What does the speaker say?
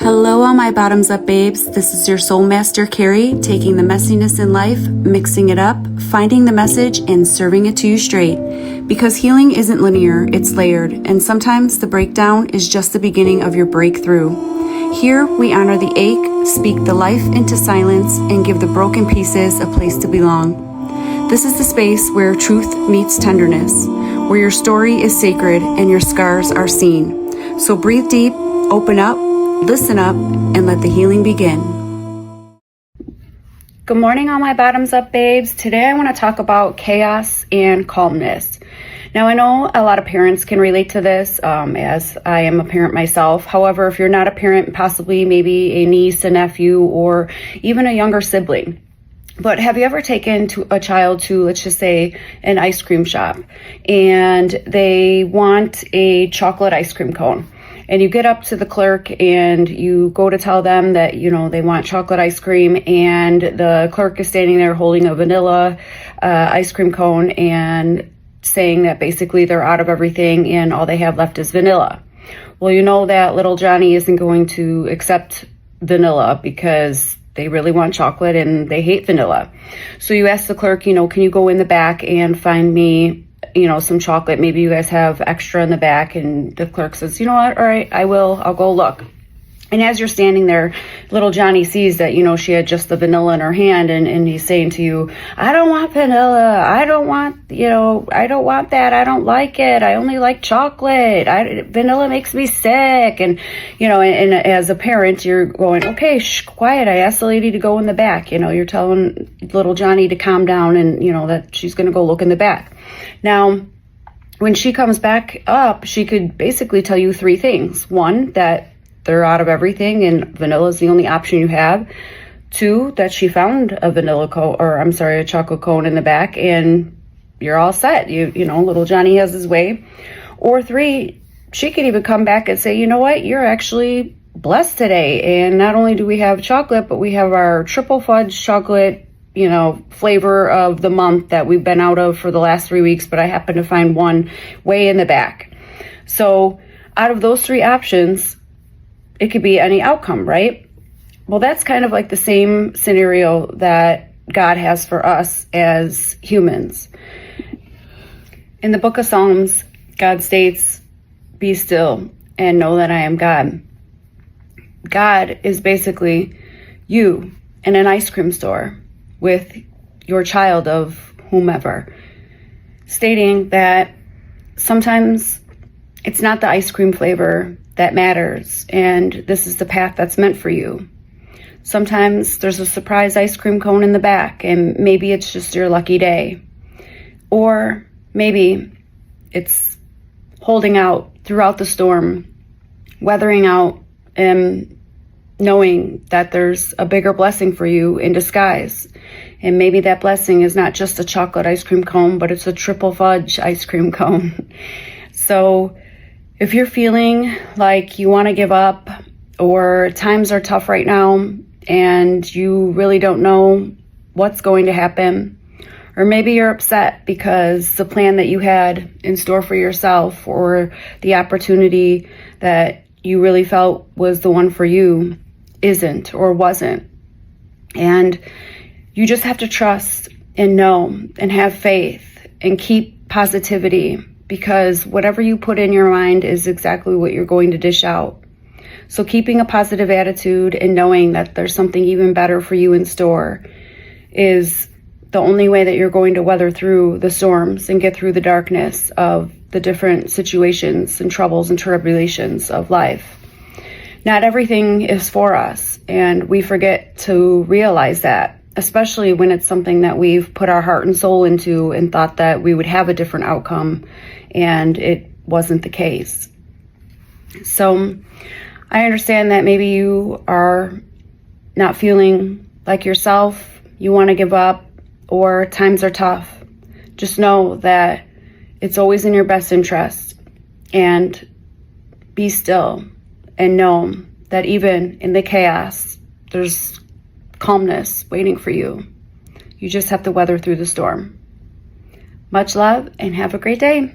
Hello, all my bottoms up babes. This is your soul master, Carrie, taking the messiness in life, mixing it up, finding the message, and serving it to you straight. Because healing isn't linear, it's layered, and sometimes the breakdown is just the beginning of your breakthrough. Here, we honor the ache, speak the life into silence, and give the broken pieces a place to belong. This is the space where truth meets tenderness, where your story is sacred and your scars are seen. So breathe deep, open up, listen up, and let the healing begin. Good morning, all my bottoms up babes. Today I want to talk about chaos and calmness. Now, I know a lot of parents can relate to this, as I am a parent myself. However, if you're not a parent, possibly maybe a niece, a nephew, or even a younger sibling. But have you ever taken a child to, let's just say, an ice cream shop, and they want a chocolate ice cream cone? And you get up to the clerk and you go to tell them that, they want chocolate ice cream, and the clerk is standing there holding a vanilla ice cream cone and saying that basically they're out of everything and all they have left is vanilla. Well, you know that little Johnny isn't going to accept vanilla because they really want chocolate and they hate vanilla. So you ask the clerk, can you go in the back and find me some chocolate? Maybe you guys have extra in the back. And the clerk says, you know what? All right, I will. I'll go look. And as you're standing there, little Johnny sees that, she had just the vanilla in her hand, and he's saying to you, I don't want vanilla. I don't want that. I don't like it. I only like chocolate. Vanilla makes me sick. And, and as a parent, you're going, okay, quiet. I asked the lady to go in the back. You're telling little Johnny to calm down and, that she's going to go look in the back. Now, when she comes back up, she could basically tell you three things. One, that they're out of everything and vanilla is the only option you have. Two, that she found a a chocolate cone in the back and you're all set. Little Johnny has his way. Or three, she could even come back and say, you know what, you're actually blessed today. And not only do we have chocolate, but we have our triple fudge chocolate flavor of the month that we've been out of for the last 3 weeks, but I happen to find one way in the back. So out of those three options, it could be any outcome, right? Well, that's kind of like the same scenario that God has for us as humans. In the book of Psalms, God states, be still and know that I am God. God is basically you in an ice cream store with your child of whomever, stating that sometimes it's not the ice cream flavor that matters, and this is the path that's meant for you. Sometimes there's a surprise ice cream cone in the back, and maybe it's just your lucky day. Or maybe it's holding out throughout the storm, weathering out, and knowing that there's a bigger blessing for you in disguise. And maybe that blessing is not just a chocolate ice cream cone, but it's a triple fudge ice cream cone. So if you're feeling like you want to give up, or times are tough right now and you really don't know what's going to happen, or maybe you're upset because the plan that you had in store for yourself, or the opportunity that you really felt was the one for you isn't or wasn't, and you just have to trust and know and have faith and keep positivity, because whatever you put in your mind is exactly what you're going to dish out. So keeping a positive attitude and knowing that there's something even better for you in store is the only way that you're going to weather through the storms and get through the darkness of the different situations and troubles and tribulations of life. Not everything is for us, and we forget to realize that, especially when it's something that we've put our heart and soul into and thought that we would have a different outcome, and it wasn't the case. So I understand that maybe you are not feeling like yourself, you want to give up, or times are tough. Just know that it's always in your best interest, and be still and know that even in the chaos, there's calmness waiting for you. You just have to weather through the storm. Much love and have a great day.